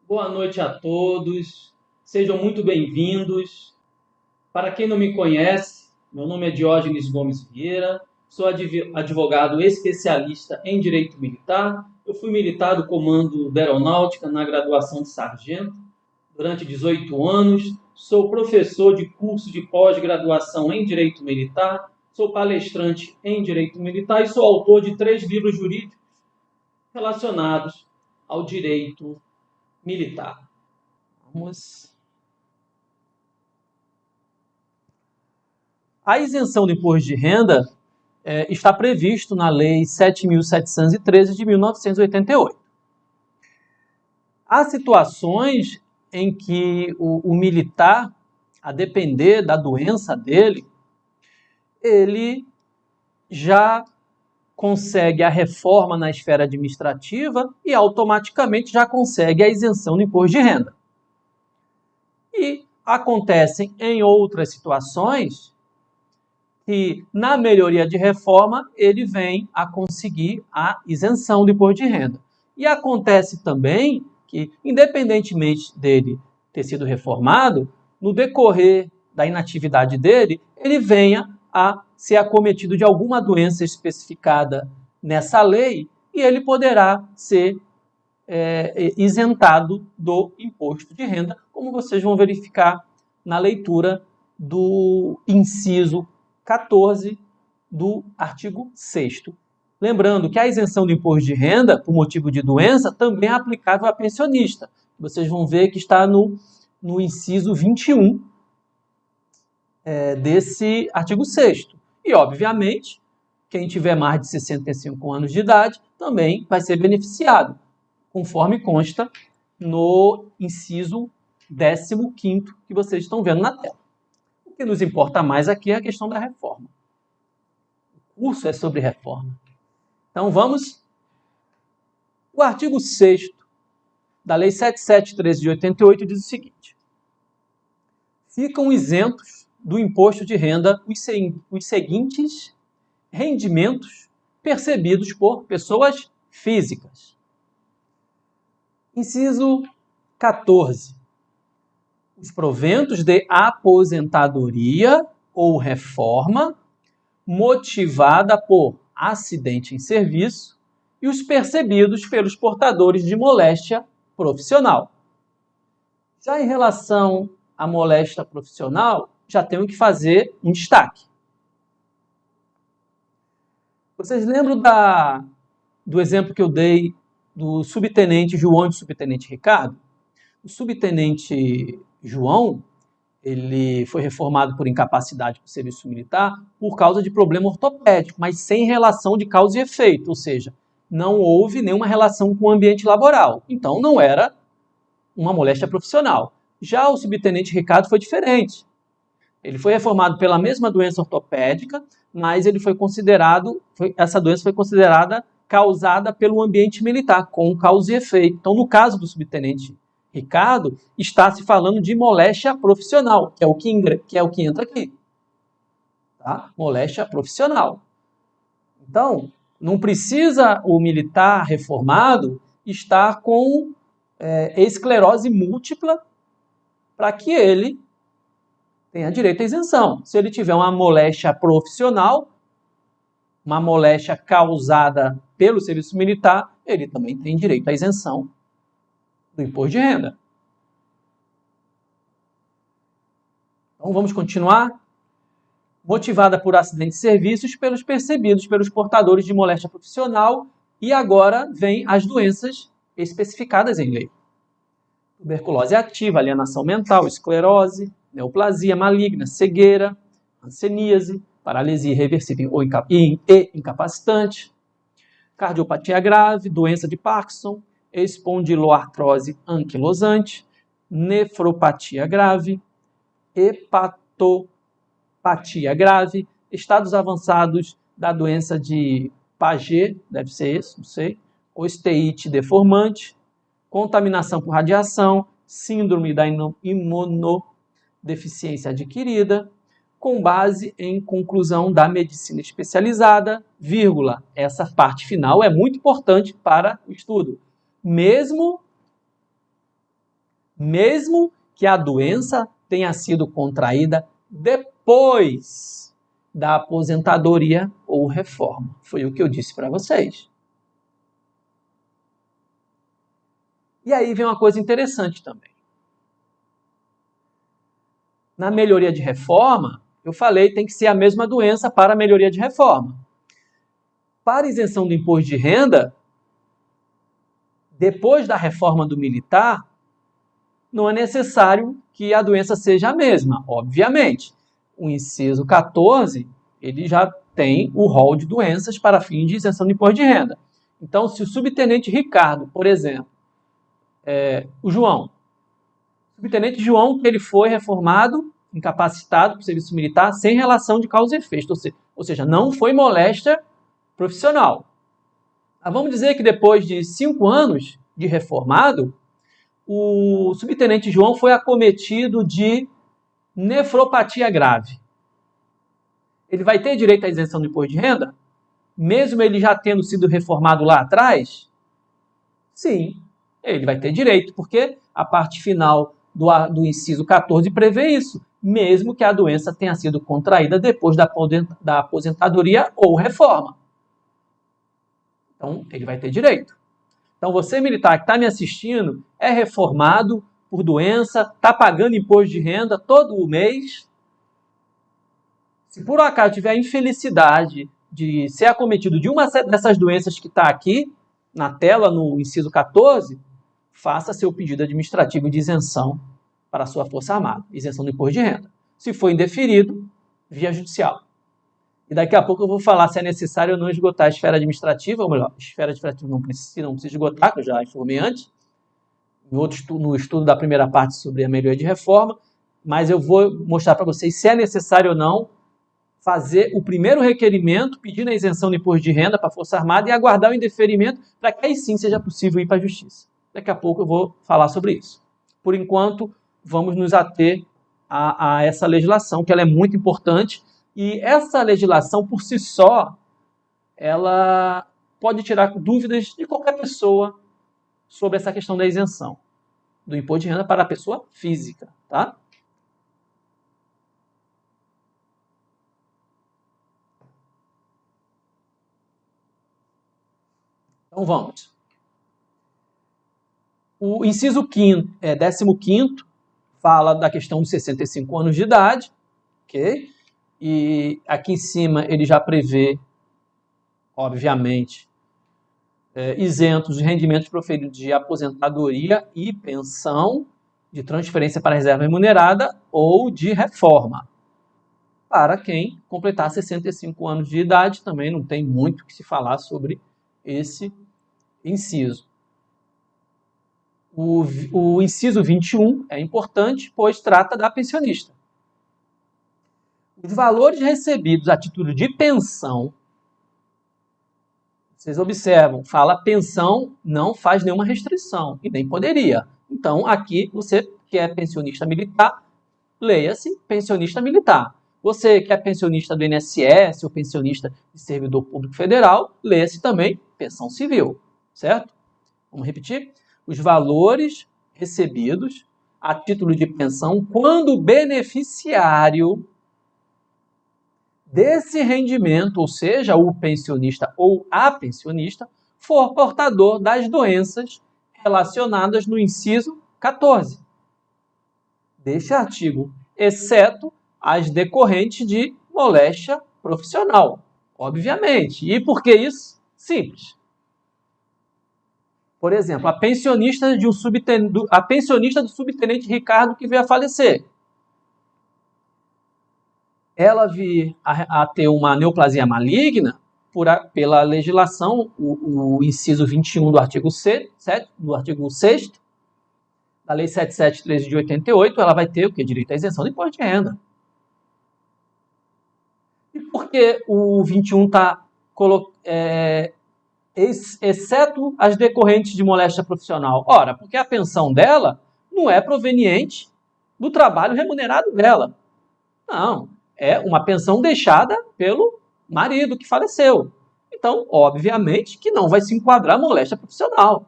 Boa noite a todos, sejam muito bem-vindos. Para quem não me conhece, meu nome é Diógenes Gomes Vieira, sou advogado especialista em Direito Militar. Eu fui militar do Comando da Aeronáutica na graduação de sargento durante 18 anos, sou professor de curso de pós-graduação em Direito Militar, sou palestrante em Direito Militar e sou autor de 3 livros jurídicos relacionados ao direito militar. Vamos. A isenção do imposto de renda está previsto na Lei 7.713 de 1988. Há situações em que o militar, a depender da doença dele, ele já consegue a reforma na esfera administrativa e automaticamente já consegue a isenção do imposto de renda. E acontecem em outras situações que, na melhoria de reforma, ele vem a conseguir a isenção do imposto de renda. E acontece também que, independentemente dele ter sido reformado, no decorrer da inatividade dele, ele venha a ser acometido de alguma doença especificada nessa lei e ele poderá ser isentado do imposto de renda, como vocês vão verificar na leitura do inciso 14 do artigo 6º. Lembrando que a isenção do imposto de renda por motivo de doença também é aplicável a pensionista. Vocês vão ver que está no inciso 21 desse artigo 6º. E, obviamente, quem tiver mais de 65 anos de idade também vai ser beneficiado, conforme consta no inciso 15º que vocês estão vendo na tela. O que nos importa mais aqui é a questão da reforma. O curso é sobre reforma. Então vamos. O artigo 6º da Lei 7.713 de 88 diz o seguinte: ficam isentos do imposto de renda os seguintes rendimentos percebidos por pessoas físicas. Inciso 14. Os proventos de aposentadoria ou reforma motivada por acidente em serviço e os percebidos pelos portadores de moléstia profissional. Já em relação à moléstia profissional, já tenho que fazer um destaque. Vocês lembram do exemplo que eu dei do subtenente João e do subtenente Ricardo? O subtenente João, ele foi reformado por incapacidade por serviço militar por causa de problema ortopédico, mas sem relação de causa e efeito, ou seja, não houve nenhuma relação com o ambiente laboral. Então, não era uma moléstia profissional. Já o subtenente Ricardo foi diferente. Ele foi reformado pela mesma doença ortopédica, mas ele essa doença foi considerada causada pelo ambiente militar, com causa e efeito. Então, no caso do subtenente Ricardo, está se falando de moléstia profissional, que é o que entra aqui. Tá? Moléstia profissional. Então, não precisa o militar reformado estar com esclerose múltipla para que ele tenha direito à isenção. Se ele tiver uma moléstia profissional, uma moléstia causada pelo serviço militar, ele também tem direito à isenção do imposto de renda. Então vamos continuar. Motivada por acidente de serviços pelos percebidos pelos portadores de moléstia profissional, e agora vem as doenças especificadas em lei. Tuberculose ativa, alienação mental, esclerose, neoplasia maligna, cegueira, hanseníase, paralisia irreversível e incapacitante, cardiopatia grave, doença de Parkinson, espondiloartrose anquilosante, nefropatia grave, hepatopatia grave, estados avançados da doença de Paget, deve ser esse, não sei, osteite deformante, contaminação por radiação, síndrome da imunodeficiência adquirida, com base em conclusão da medicina especializada, vírgula, essa parte final é muito importante para o estudo. Mesmo mesmo que a doença tenha sido contraída depois da aposentadoria ou reforma. Foi o que eu disse para vocês. E aí vem uma coisa interessante também. Na melhoria de reforma, eu falei, tem que ser a mesma doença para a melhoria de reforma. Para isenção do imposto de renda, depois da reforma do militar, não é necessário que a doença seja a mesma, obviamente. O inciso 14, ele já tem o rol de doenças para fim de isenção do imposto de renda. Então, se o subtenente Ricardo, por exemplo, o subtenente João, ele foi reformado, incapacitado por serviço militar, sem relação de causa e efeito, ou seja, não foi moléstia profissional. Mas vamos dizer que depois de 5 anos de reformado, o subtenente João foi acometido de nefropatia grave. Ele vai ter direito à isenção do imposto de renda? Mesmo ele já tendo sido reformado lá atrás? Sim, ele vai ter direito, porque a parte final do inciso 14 prevê isso, mesmo que a doença tenha sido contraída depois da aposentadoria ou reforma. Então, ele vai ter direito. Então, você militar que está me assistindo, é reformado por doença, está pagando imposto de renda todo mês. Se por um acaso tiver a infelicidade de ser acometido de uma dessas doenças que está aqui na tela, no inciso 14, faça seu pedido administrativo de isenção para a sua Força Armada, isenção do imposto de renda. Se for indeferido, via judicial. E daqui a pouco eu vou falar se é necessário ou não esgotar a esfera administrativa, ou melhor, a esfera administrativa não precisa esgotar, que eu já informei antes, no estudo da primeira parte sobre a melhoria de reforma, mas eu vou mostrar para vocês se é necessário ou não fazer o primeiro requerimento, pedindo a isenção do imposto de renda para a Força Armada e aguardar o indeferimento para que aí sim seja possível ir para a Justiça. Daqui a pouco eu vou falar sobre isso. Por enquanto, vamos nos ater a essa legislação, que ela é muito importante, e essa legislação, por si só, ela pode tirar dúvidas de qualquer pessoa sobre essa questão da isenção do imposto de renda para a pessoa física, tá? Então vamos. O inciso 15º fala da questão dos 65 anos de idade, ok? E aqui em cima ele já prevê, obviamente, isentos de rendimentos proferidos de aposentadoria e pensão, de transferência para reserva remunerada ou de reforma. Para quem completar 65 anos de idade, também não tem muito o que se falar sobre esse inciso. O inciso 21 é importante, pois trata da pensionista. Os valores recebidos a título de pensão, vocês observam, fala pensão, não faz nenhuma restrição, e nem poderia. Então, aqui, você que é pensionista militar, leia-se pensionista militar. Você que é pensionista do INSS ou pensionista de servidor público federal, leia-se também pensão civil, certo? Vamos repetir? Os valores recebidos a título de pensão quando o beneficiário desse rendimento, ou seja, o pensionista ou a pensionista, for portador das doenças relacionadas no inciso 14 deste artigo, exceto as decorrentes de moléstia profissional, obviamente. E por que isso? Simples. Por exemplo, a pensionista do subtenente Ricardo que veio a falecer. Ela vir a ter uma neoplasia maligna, pela legislação, o inciso 21 do artigo 6 da Lei 773 de 88, ela vai ter o quê? Direito à isenção do imposto de renda. E por que o 21 está exceto as decorrentes de moléstia profissional? Ora, porque a pensão dela não é proveniente do trabalho remunerado dela. Não, é uma pensão deixada pelo marido que faleceu. Então, obviamente que não vai se enquadrar moléstia profissional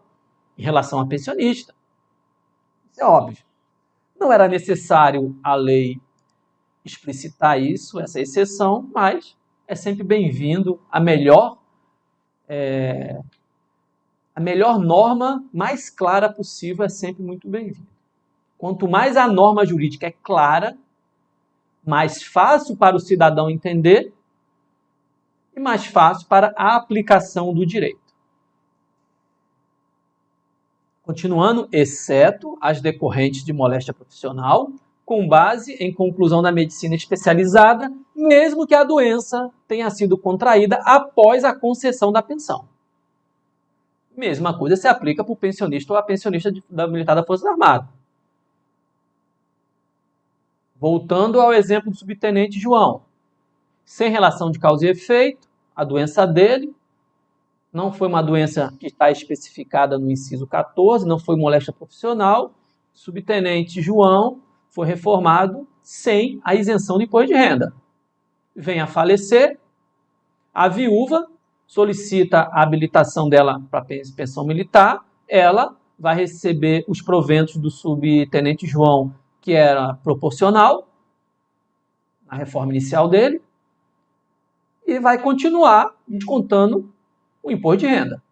em relação à pensionista. É óbvio. Não era necessário a lei explicitar isso, essa exceção, mas é sempre bem-vindo a melhor norma mais clara possível é sempre muito bem-vinda. Quanto mais a norma jurídica é clara, mais fácil para o cidadão entender e mais fácil para a aplicação do direito. Continuando, exceto as decorrentes de moléstia profissional, com base em conclusão da medicina especializada, mesmo que a doença tenha sido contraída após a concessão da pensão. Mesma coisa se aplica para o pensionista ou a pensionista da militar da Força Armada. Voltando ao exemplo do subtenente João. Sem relação de causa e efeito, a doença dele não foi uma doença que está especificada no inciso 14, não foi moléstia profissional. Subtenente João foi reformado sem a isenção do imposto de renda. Vem a falecer, a viúva solicita a habilitação dela para pensão militar, ela vai receber os proventos do subtenente João, que era proporcional, na reforma inicial dele, e vai continuar descontando o imposto de renda.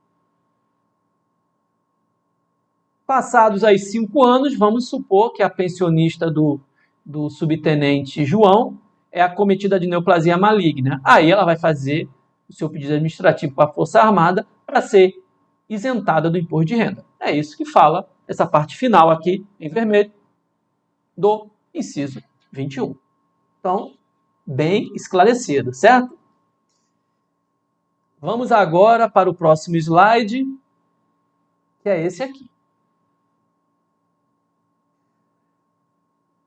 Passados aí 5 anos, vamos supor que a pensionista do subtenente João é acometida de neoplasia maligna. Aí ela vai fazer o seu pedido administrativo para a Força Armada para ser isentada do imposto de renda. É isso que fala essa parte final aqui, em vermelho, do inciso 21. Então, bem esclarecido, certo? Vamos agora para o próximo slide, que é esse aqui.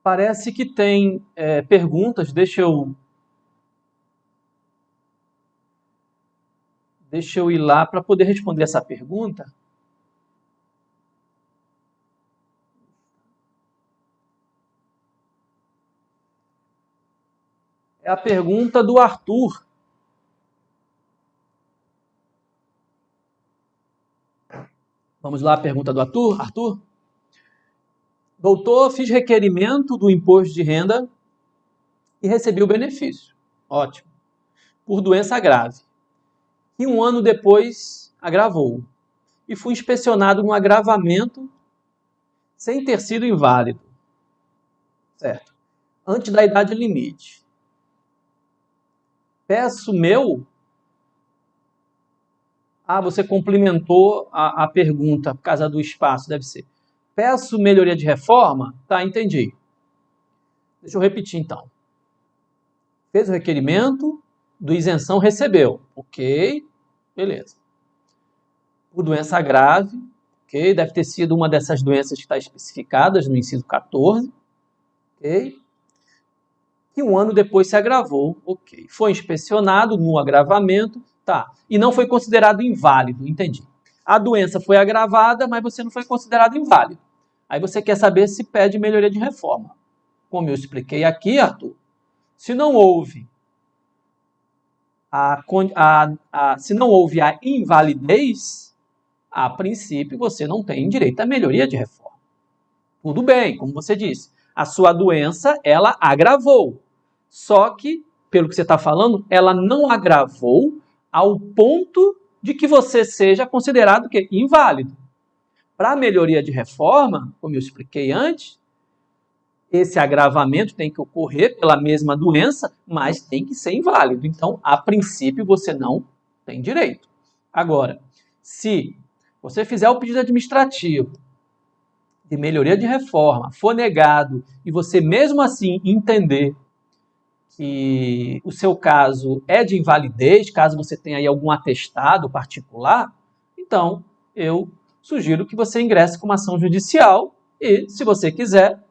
Parece que tem perguntas, deixa eu ir lá para poder responder essa pergunta. É a pergunta do Arthur. Vamos lá, a pergunta do Arthur. Arthur? Doutor, fiz requerimento do imposto de renda e recebi o benefício. Ótimo. Por doença grave. E 1 ano depois agravou. E fui inspecionado no agravamento sem ter sido inválido. Certo. Antes da idade limite. Peço meu... você complementou a pergunta por causa do espaço, deve ser. Peço melhoria de reforma? Tá, entendi. Deixa eu repetir então. Fez o requerimento, do isenção recebeu. Ok, beleza. Por doença grave, ok, deve ter sido uma dessas doenças que está especificadas no inciso 14, ok. E 1 ano depois se agravou, ok. Foi inspecionado no agravamento, tá. E não foi considerado inválido, entendi. A doença foi agravada, mas você não foi considerado inválido. Aí você quer saber se pede melhoria de reforma. Como eu expliquei aqui, Arthur, se não houve se não houve a invalidez, a princípio você não tem direito à melhoria de reforma. Tudo bem, como você disse, a sua doença, ela agravou. Só que, pelo que você está falando, ela não agravou ao ponto de que você seja considerado inválido. Para a melhoria de reforma, como eu expliquei antes, esse agravamento tem que ocorrer pela mesma doença, mas tem que ser inválido. Então, a princípio, você não tem direito. Agora, se você fizer o pedido administrativo de melhoria de reforma, for negado, e você mesmo assim entender que o seu caso é de invalidez, caso você tenha aí algum atestado particular, então eu sugiro que você ingresse com uma ação judicial e, se você quiser,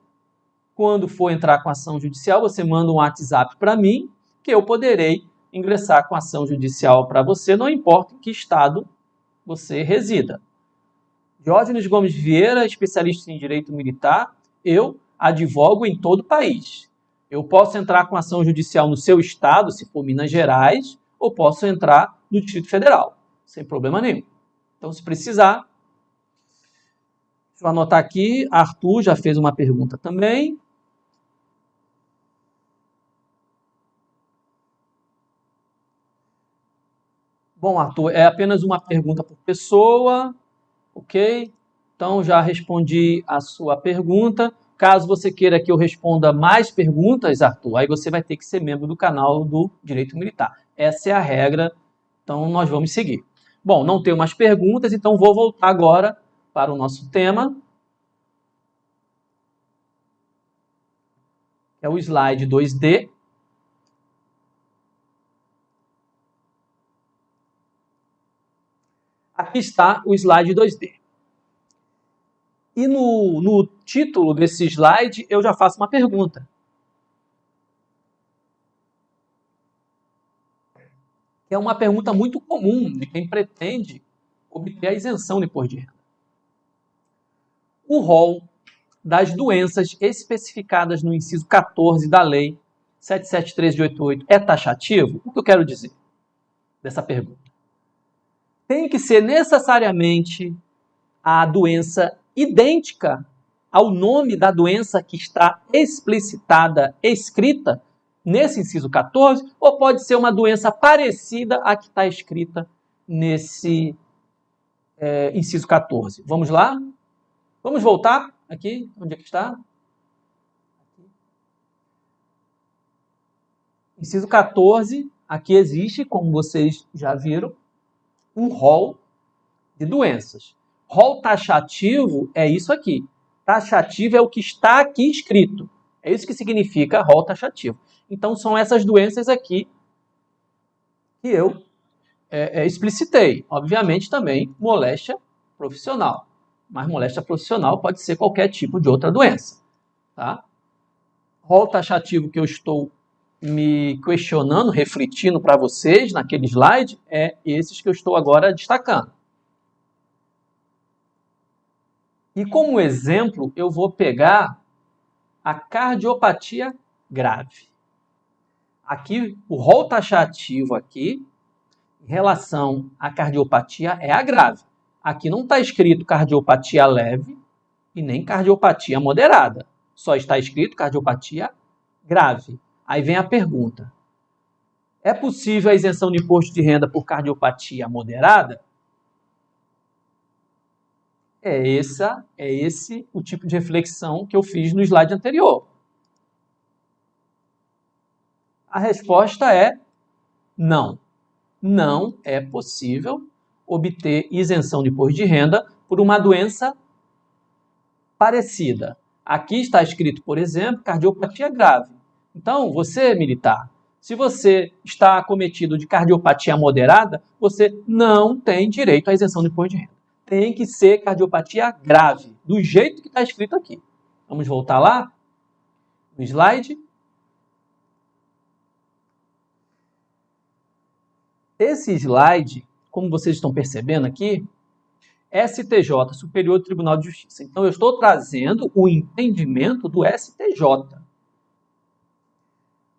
quando for entrar com ação judicial, você manda um WhatsApp para mim, que eu poderei ingressar com ação judicial para você, não importa em que estado você resida. Diógenes Gomes Vieira, especialista em direito militar, eu advogo em todo o país. Eu posso entrar com ação judicial no seu estado, se for Minas Gerais, ou posso entrar no Distrito Federal, sem problema nenhum. Então, se precisar, Deixa eu anotar aqui, Arthur já fez uma pergunta também. Bom, Arthur, é apenas uma pergunta por pessoa, ok? Então já respondi a sua pergunta. Caso você queira que eu responda mais perguntas, Arthur, aí você vai ter que ser membro do canal do Direito Militar. Essa é a regra, então nós vamos seguir. Bom, não tenho mais perguntas, então vou voltar agora para o nosso tema, que é o slide 2D. Aqui está o slide 2D. E no título desse slide eu já faço uma pergunta. Que é uma pergunta muito comum de quem pretende obter a isenção de imposto de renda. O rol das doenças especificadas no inciso 14 da Lei 773 de 88 é taxativo? O que eu quero dizer dessa pergunta? Tem que ser necessariamente a doença idêntica ao nome da doença que está explicitada, escrita nesse inciso 14, ou pode ser uma doença parecida à que está escrita nesse inciso 14. Vamos lá? Vamos voltar aqui, onde é que está? Inciso 14, aqui existe, como vocês já viram, um rol de doenças. Rol taxativo é isso aqui. Taxativo é o que está aqui escrito. É isso que significa rol taxativo. Então, são essas doenças aqui que eu explicitei. Obviamente, também moléstia profissional. Mas moléstia profissional pode ser qualquer tipo de outra doença. Tá? Rol taxativo que eu estou me questionando, refletindo para vocês naquele slide, é esses que eu estou agora destacando. E como exemplo, eu vou pegar a cardiopatia grave. Aqui, o rol taxativo aqui, em relação à cardiopatia, é a grave. Aqui não está escrito cardiopatia leve e nem cardiopatia moderada. Só está escrito cardiopatia grave. Aí vem a pergunta. É possível a isenção de imposto de renda por cardiopatia moderada? É esse o tipo de reflexão que eu fiz no slide anterior. A resposta é não. Não é possível obter isenção de imposto de renda por uma doença parecida. Aqui está escrito, por exemplo, cardiopatia grave. Então, você, militar, se você está acometido de cardiopatia moderada, você não tem direito à isenção de imposto de renda. Tem que ser cardiopatia grave, do jeito que está escrito aqui. Vamos voltar lá no slide. Esse slide, como vocês estão percebendo aqui, STJ, Superior Tribunal de Justiça. Então, eu estou trazendo o entendimento do STJ.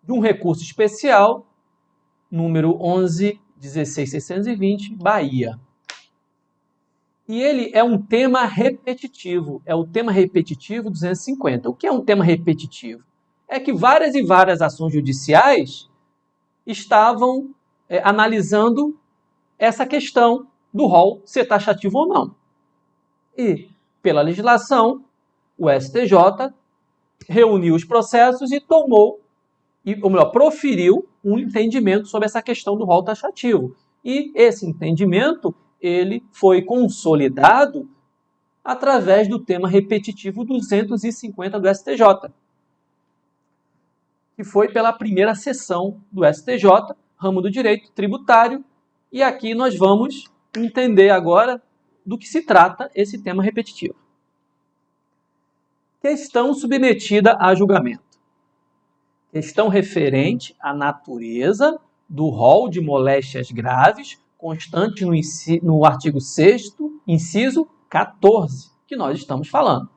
De um recurso especial, número 11.16.620, Bahia. E ele é um tema repetitivo, é o tema repetitivo 250. O que é um tema repetitivo? É que várias e várias ações judiciais estavam analisando essa questão do rol ser taxativo ou não. E, pela legislação, o STJ reuniu os processos e proferiu um entendimento sobre essa questão do rol taxativo. E esse entendimento ele foi consolidado através do tema repetitivo 250 do STJ, que foi pela primeira sessão do STJ, ramo do direito tributário, e aqui nós vamos entender agora do que se trata esse tema repetitivo. Questão submetida a julgamento. Questão referente à natureza do rol de moléstias graves, constante no artigo 6º, inciso 14, que nós estamos falando,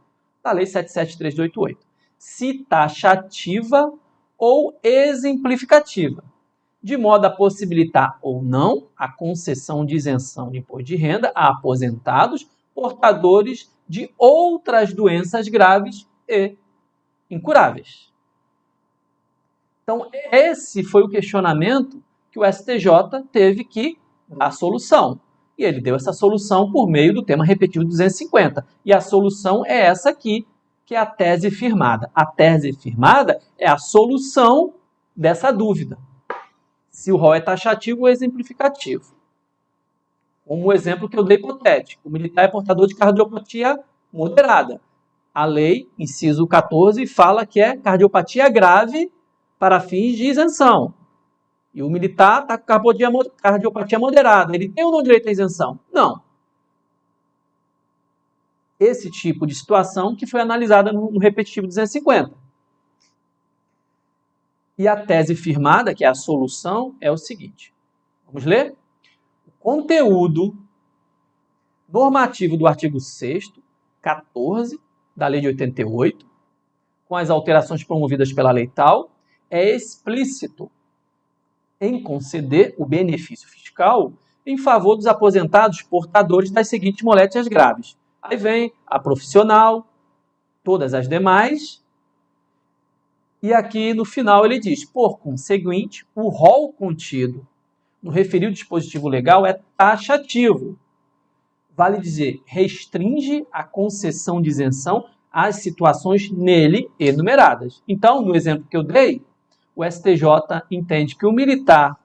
da Lei 773 de 88. Se taxativa ou exemplificativa, de modo a possibilitar ou não a concessão de isenção de imposto de renda a aposentados portadores de outras doenças graves e incuráveis. Então, esse foi o questionamento que o STJ teve que dar solução. E ele deu essa solução por meio do tema repetido 250. E a solução é essa aqui, que é a tese firmada. A tese firmada é a solução dessa dúvida. Se o rol é taxativo ou exemplificativo. Como o exemplo que eu dei hipotético. O militar é portador de cardiopatia moderada. A lei, inciso 14, fala que é cardiopatia grave para fins de isenção. E o militar está com cardiopatia moderada. Ele tem ou não direito à isenção? Não. Esse tipo de situação que foi analisada no repetitivo 250. E a tese firmada, que é a solução, é o seguinte. Vamos ler? O conteúdo normativo do artigo 6º, 14, da Lei de 88, com as alterações promovidas pela lei tal, é explícito em conceder o benefício fiscal em favor dos aposentados portadores das seguintes moléstias graves. Aí vem a profissional, todas as demais, e aqui no final ele diz, por conseguinte, o rol contido no referido dispositivo legal é taxativo. Vale dizer, restringe a concessão de isenção às situações nele enumeradas. Então, no exemplo que eu dei, o STJ entende que o militar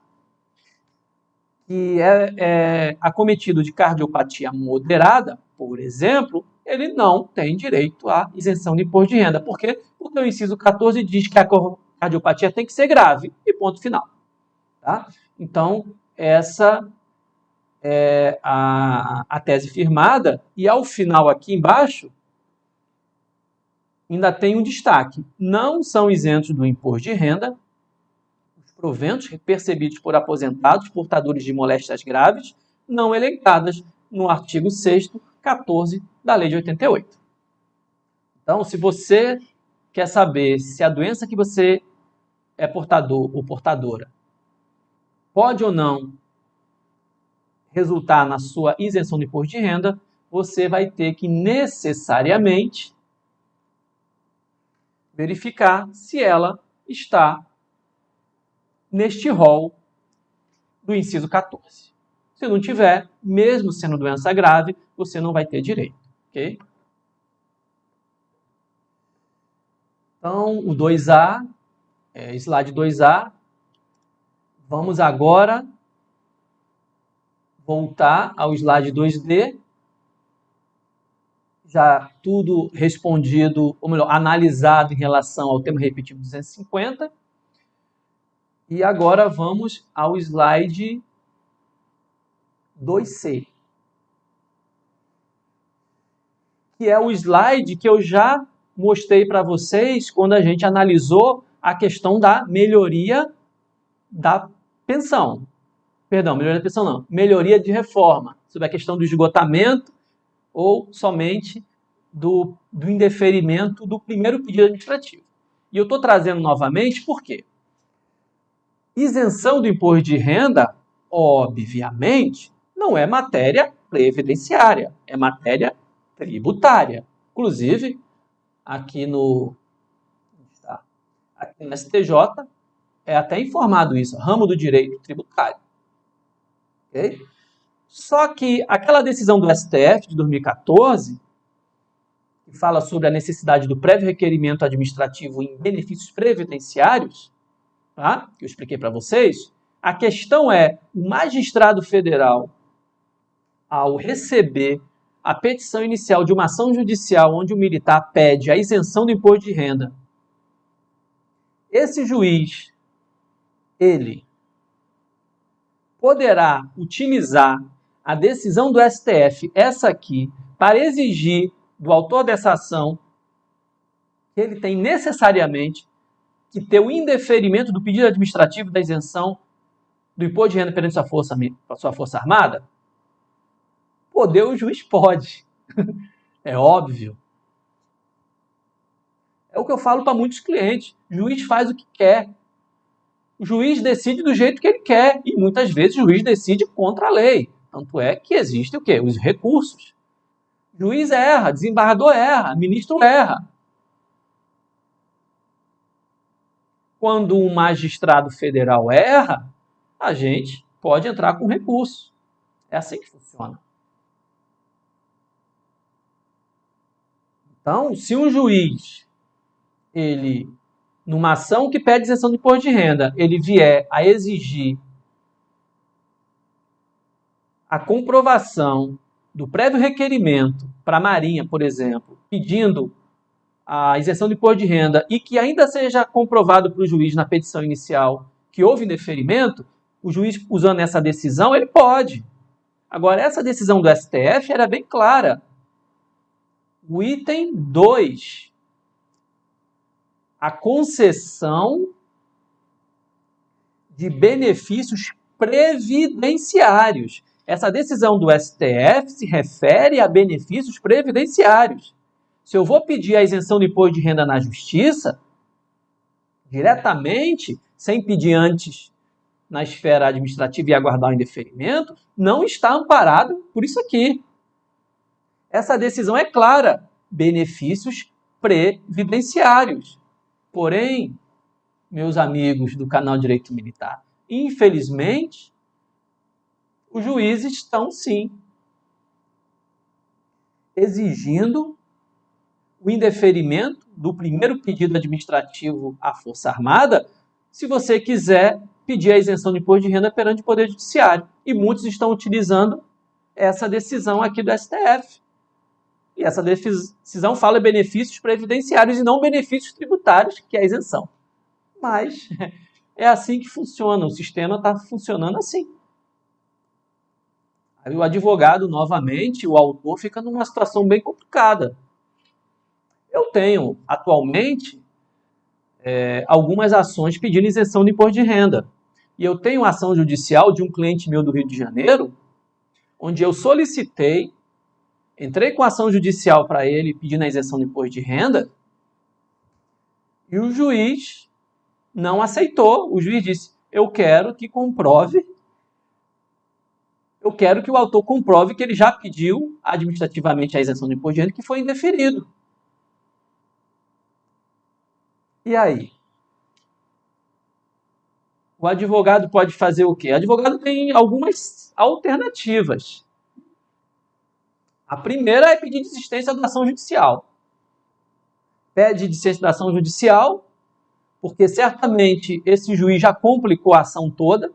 que é acometido de cardiopatia moderada, por exemplo, ele não tem direito à isenção de imposto de renda. Por quê? Porque o inciso 14 diz que a cardiopatia tem que ser grave, e ponto final. Tá? Então, essa é a tese firmada, e ao final aqui embaixo, ainda tem um destaque. Não são isentos do imposto de renda os proventos percebidos por aposentados portadores de moléstias graves, não elencadas no artigo 6º, 14 da Lei de 88. Então, se você quer saber se a doença que você é portador ou portadora pode ou não resultar na sua isenção de imposto de renda, você vai ter que necessariamente verificar se ela está neste rol do inciso 14. Se não tiver, mesmo sendo doença grave, você não vai ter direito, ok? Então, o 2A, slide 2A, vamos agora voltar ao slide 2D, já tudo respondido, ou melhor, analisado em relação ao tema repetido 250. E agora vamos ao slide 2C, que é o slide que eu já mostrei para vocês quando a gente analisou a questão da melhoria da pensão. Perdão, melhoria da pensão não, melhoria de reforma, sobre a questão do esgotamento ou somente do indeferimento do primeiro pedido administrativo. E eu estou trazendo novamente por quê? Isenção do imposto de renda, obviamente, não é matéria previdenciária, é matéria tributária. Inclusive, aqui no STJ é até informado isso, ramo do direito tributário. Okay? Só que aquela decisão do STF de 2014, que fala sobre a necessidade do prévio requerimento administrativo em benefícios previdenciários, tá? Que eu expliquei para vocês, a questão é, o magistrado federal, ao receber a petição inicial de uma ação judicial onde o militar pede a isenção do imposto de renda, esse juiz, ele poderá utilizar a decisão do STF, essa aqui, para exigir do autor dessa ação que ele tem necessariamente que ter o indeferimento do pedido administrativo da isenção do imposto de renda perante sua força armada? Poder o juiz pode. É óbvio. É o que eu falo para muitos clientes. O juiz faz o que quer. O juiz decide do jeito que ele quer. E muitas vezes o juiz decide contra a lei. Tanto é que existem o quê? Os recursos. O Juiz erra, desembargador erra, ministro erra. Quando um magistrado federal erra, a gente pode entrar com recurso. É assim que funciona. Então, se um juiz, ele, numa ação que pede isenção de imposto de renda, ele vier a exigir a comprovação do prévio requerimento para a Marinha, por exemplo, pedindo a isenção de imposto de renda e que ainda seja comprovado para o juiz na petição inicial que houve indeferimento, o juiz, usando essa decisão, ele pode. Agora, essa decisão do STF era bem clara. O item 2, a concessão de benefícios previdenciários. Essa decisão do STF se refere a benefícios previdenciários. Se eu vou pedir a isenção de imposto de renda na justiça, diretamente, sem pedir antes na esfera administrativa e aguardar o indeferimento, não está amparado por isso aqui. Essa decisão é clara, benefícios previdenciários. Porém, meus amigos do canal Direito Militar, infelizmente, os juízes estão sim exigindo o indeferimento do primeiro pedido administrativo à Força Armada, se você quiser pedir a isenção de imposto de renda perante o Poder Judiciário. E muitos estão utilizando essa decisão aqui do STF. E essa decisão fala em benefícios previdenciários e não benefícios tributários, que é a isenção. Mas é assim que funciona, o sistema está funcionando assim. Aí o advogado, novamente, o autor, fica numa situação bem complicada. Eu tenho, atualmente, algumas ações pedindo isenção de imposto de renda. E eu tenho ação judicial de um cliente meu do Rio de Janeiro, onde eu solicitei, entrei com ação judicial para ele pedindo a isenção de imposto de renda, e o juiz não aceitou. O juiz disse, eu quero que o autor comprove que ele já pediu administrativamente a isenção de imposto de renda, que foi indeferido. E aí? O advogado pode fazer o quê? O advogado tem algumas alternativas. A primeira é pedir desistência da ação judicial. Pede desistência da ação judicial, porque certamente esse juiz já complicou a ação toda.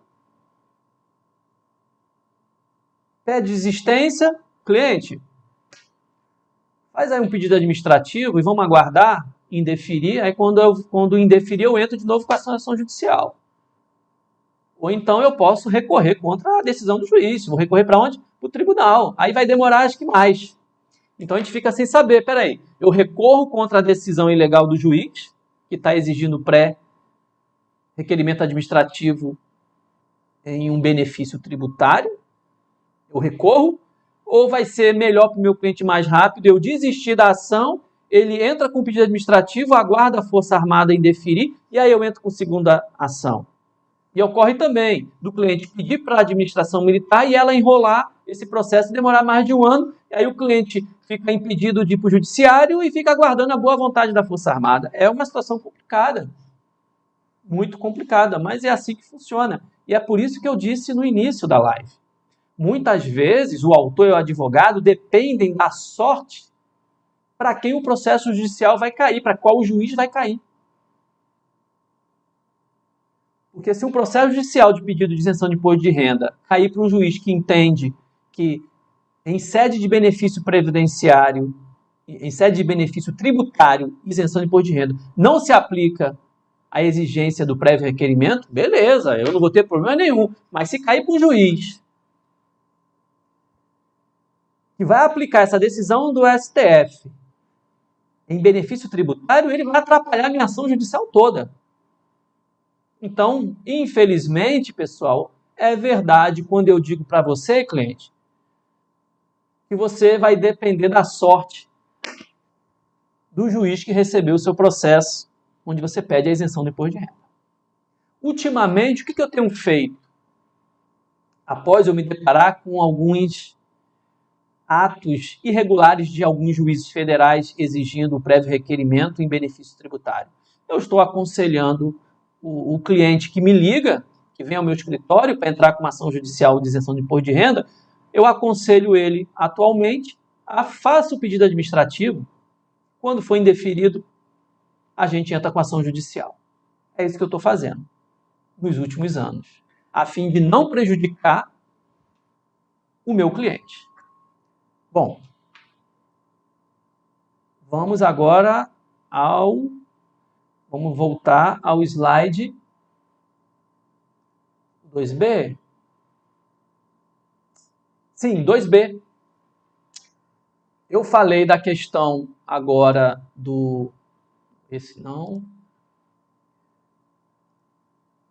Pede desistência, cliente, faz aí um pedido administrativo e vamos aguardar indeferir. Aí quando indeferir eu entro de novo com a ação judicial. Ou então eu posso recorrer contra a decisão do juiz. Vou recorrer para onde? Para o tribunal. Aí vai demorar, acho que mais. Então a gente fica sem saber. Peraí, eu recorro contra a decisão ilegal do juiz, que está exigindo pré-requerimento administrativo em um benefício tributário. Eu recorro. Ou vai ser melhor para o meu cliente mais rápido eu desistir da ação, ele entra com pedido administrativo, aguarda a Força Armada indeferir, e aí eu entro com segunda ação. E ocorre também do cliente pedir para a administração militar e ela enrolar esse processo e demorar mais de um ano. E aí o cliente fica impedido de ir para o judiciário e fica aguardando a boa vontade da Força Armada. É uma situação complicada, muito complicada, mas é assim que funciona. E é por isso que eu disse no início da live. Muitas vezes o autor e o advogado dependem da sorte para quem o processo judicial vai cair, para qual o juiz vai cair. Porque se um processo judicial de pedido de isenção de imposto de renda cair para um juiz que entende que em sede de benefício previdenciário, em sede de benefício tributário, isenção de imposto de renda, não se aplica a exigência do prévio requerimento, beleza, eu não vou ter problema nenhum. Mas se cair para um juiz que vai aplicar essa decisão do STF em benefício tributário, ele vai atrapalhar a minha ação judicial toda. Então, infelizmente, pessoal, é verdade quando eu digo para você, cliente, que você vai depender da sorte do juiz que recebeu o seu processo, onde você pede a isenção do imposto de renda. Ultimamente, o que eu tenho feito? Após eu me deparar com alguns atos irregulares de alguns juízes federais exigindo o prévio requerimento em benefício tributário. Eu estou aconselhando o cliente que me liga, que vem ao meu escritório para entrar com uma ação judicial de isenção de imposto de renda, eu aconselho ele atualmente a faça o pedido administrativo. Quando for indeferido, a gente entra com ação judicial. É isso que eu estou fazendo nos últimos anos, a fim de não prejudicar o meu cliente. Bom, vamos agora vamos voltar ao slide 2B. Sim, 2B. Eu falei da questão agora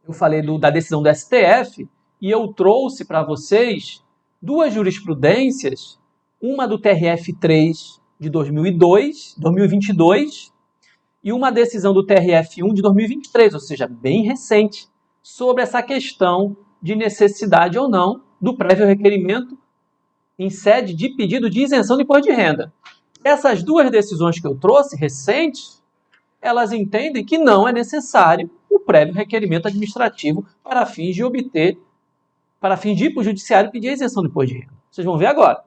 Eu falei da decisão do STF e eu trouxe para vocês duas jurisprudências, uma do TRF3 de 2022 e uma decisão do TRF1 de 2023, ou seja, bem recente, sobre essa questão de necessidade ou não do prévio requerimento em sede de pedido de isenção de imposto de renda. Essas duas decisões que eu trouxe, recentes, elas entendem que não é necessário o prévio requerimento administrativo para fins de ir para o judiciário pedir a isenção do imposto de renda. Vocês vão ver agora.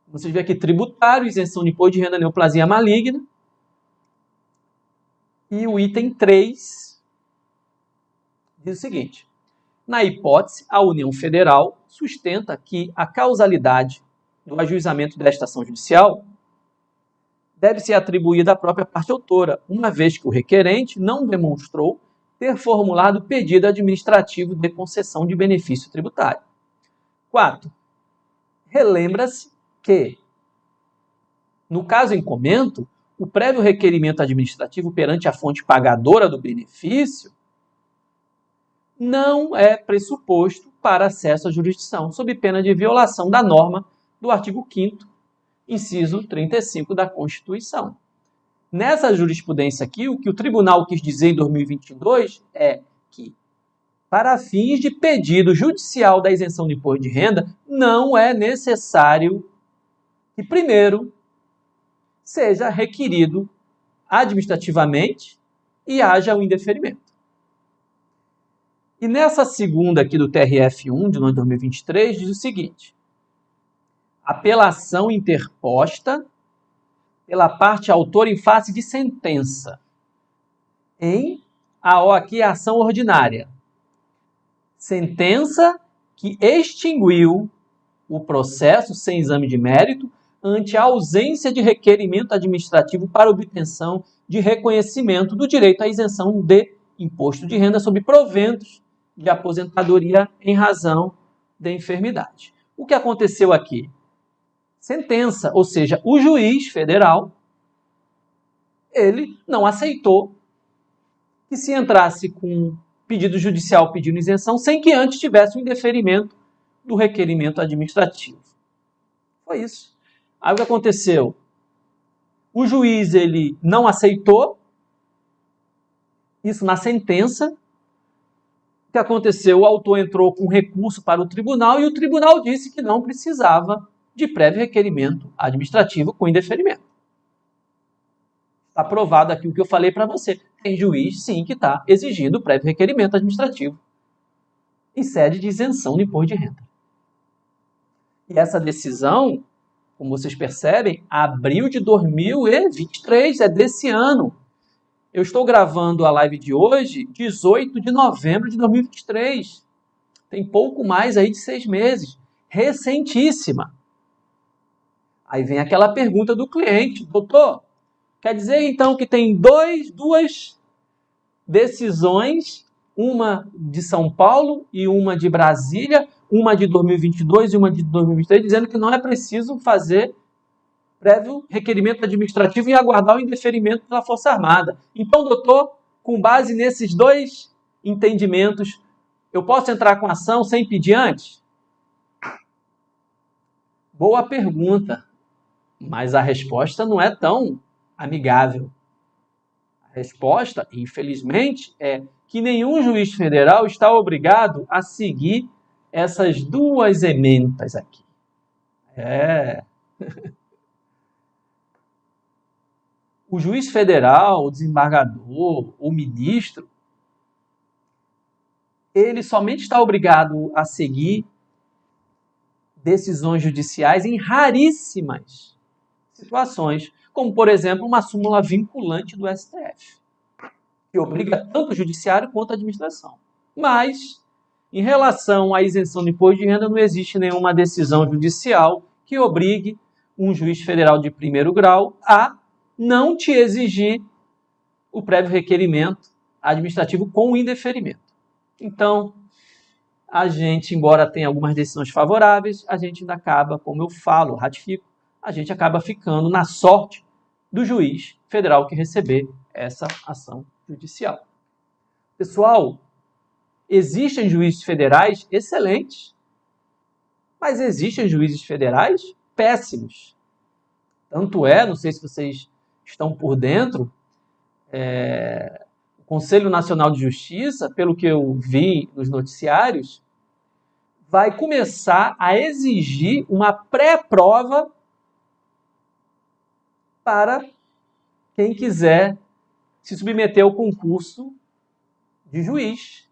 Vocês veem aqui tributário, isenção de imposto de renda, neoplasia maligna. E o item 3 diz o seguinte: na hipótese, a União Federal sustenta que a causalidade do ajuizamento desta ação judicial deve ser atribuída à própria parte autora, uma vez que o requerente não demonstrou ter formulado pedido administrativo de concessão de benefício tributário. 4. Relembra-se que, no caso em comento, o prévio requerimento administrativo perante a fonte pagadora do benefício não é pressuposto para acesso à jurisdição, sob pena de violação da norma do artigo 5º, inciso 35 da Constituição. Nessa jurisprudência aqui, o que o tribunal quis dizer em 2022 é que, para fins de pedido judicial da isenção de imposto de renda, não é necessário que, primeiro, seja requerido administrativamente e haja o indeferimento. E nessa segunda aqui do TRF1 de 2023 diz o seguinte: apelação interposta pela parte autora em face de sentença aqui é a ação ordinária. Sentença que extinguiu o processo sem exame de mérito ante a ausência de requerimento administrativo para obtenção de reconhecimento do direito à isenção de imposto de renda sobre proventos de aposentadoria em razão de enfermidade. O que aconteceu aqui? Sentença, ou seja, o juiz federal, ele não aceitou que se entrasse com pedido judicial pedindo isenção sem que antes tivesse o indeferimento do requerimento administrativo. Foi isso. Aí o que aconteceu? O juiz ele não aceitou isso na sentença. O que aconteceu? O autor entrou com recurso para o tribunal e o tribunal disse que não precisava de prévio requerimento administrativo com indeferimento. Está provado aqui o que eu falei para você. Tem juiz, sim, que está exigindo prévio requerimento administrativo em sede de isenção de imposto de renda. E essa decisão, como vocês percebem, abril de 2023, é desse ano. Eu estou gravando a live de hoje, 18 de novembro de 2023. Tem pouco mais aí de 6 meses. Recentíssima. Aí vem aquela pergunta do cliente: doutor, quer dizer então que tem duas decisões, uma de São Paulo e uma de Brasília, uma de 2022 e uma de 2023, dizendo que não é preciso fazer prévio requerimento administrativo e aguardar o indeferimento pela Força Armada. Então, doutor, com base nesses dois entendimentos, eu posso entrar com ação sem pedir antes? Boa pergunta, mas a resposta não é tão amigável. A resposta, infelizmente, é que nenhum juiz federal está obrigado a seguir essas duas ementas aqui. É. O juiz federal, o desembargador, o ministro, ele somente está obrigado a seguir decisões judiciais em raríssimas situações, como, por exemplo, uma súmula vinculante do STF, que obriga tanto o judiciário quanto a administração. Mas, em relação à isenção do imposto de renda, não existe nenhuma decisão judicial que obrigue um juiz federal de primeiro grau a não te exigir o prévio requerimento administrativo com indeferimento. Então, a gente, embora tenha algumas decisões favoráveis, a gente ainda acaba, como eu falo, ratifico, a gente acaba ficando na sorte do juiz federal que receber essa ação judicial. Pessoal, existem juízes federais excelentes, mas existem juízes federais péssimos. Tanto é, não sei se vocês estão por dentro, o Conselho Nacional de Justiça, pelo que eu vi nos noticiários, vai começar a exigir uma pré-prova para quem quiser se submeter ao concurso de juiz.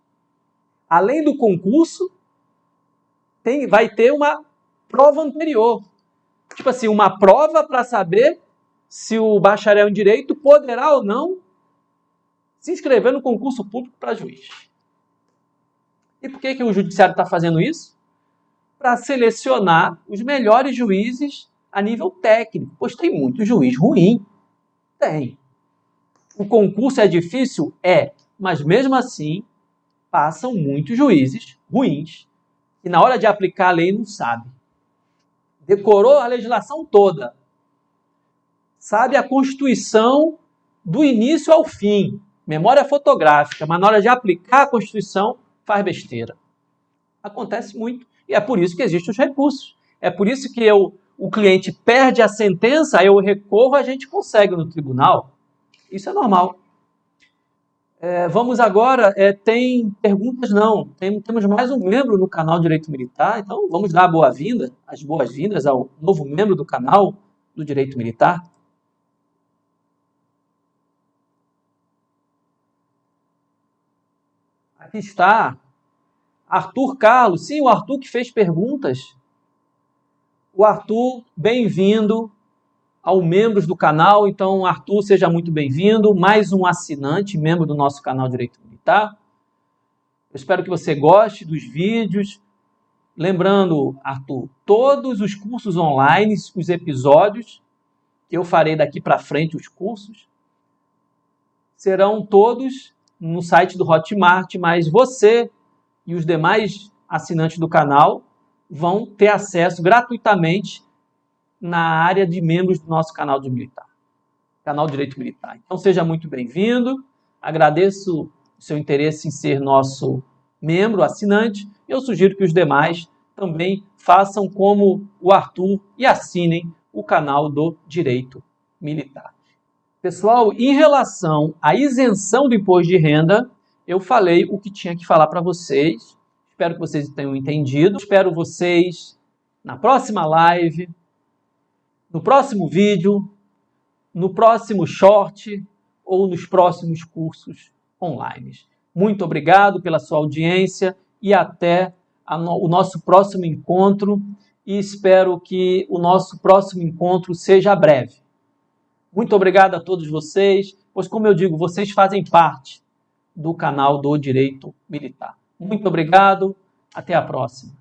Além do concurso, vai ter uma prova anterior. Tipo assim, uma prova para saber se o bacharel em direito poderá ou não se inscrever no concurso público para juiz. E por que o judiciário está fazendo isso? Para selecionar os melhores juízes a nível técnico, pois tem muito juiz ruim. Tem. O concurso é difícil? É, mas mesmo assim passam muitos juízes ruins e na hora de aplicar a lei não sabe. Decorou a legislação toda. Sabe a Constituição do início ao fim. Memória fotográfica, mas na hora de aplicar a Constituição faz besteira. Acontece muito e é por isso que existem os recursos. É por isso que o cliente perde a sentença, eu recorro, a gente consegue no tribunal. Isso é normal. Vamos agora, tem perguntas não, temos mais um membro no canal Direito Militar, então vamos dar as boas-vindas ao novo membro do canal do Direito Militar. Aqui está Arthur Carlos, sim, o Arthur que fez perguntas. O Arthur, bem-vindo ao membros do canal. Então, Arthur, seja muito bem-vindo. Mais um assinante, membro do nosso canal Direito Militar. Eu espero que você goste dos vídeos. Lembrando, Arthur, todos os cursos online, os episódios, que eu farei daqui para frente, os cursos, serão todos no site do Hotmart, mas você e os demais assinantes do canal vão ter acesso gratuitamente na área de membros do nosso canal de militar, canal Direito Militar. Então seja muito bem-vindo, agradeço o seu interesse em ser nosso membro, assinante, e eu sugiro que os demais também façam como o Arthur e assinem o canal do Direito Militar. Pessoal, em relação à isenção do imposto de renda, eu falei o que tinha que falar para vocês, espero que vocês tenham entendido, espero vocês na próxima live, no próximo vídeo, no próximo short ou nos próximos cursos online. Muito obrigado pela sua audiência e até o nosso próximo encontro e espero que o nosso próximo encontro seja breve. Muito obrigado a todos vocês, pois como eu digo, vocês fazem parte do canal do Direito Militar. Muito obrigado, até a próxima.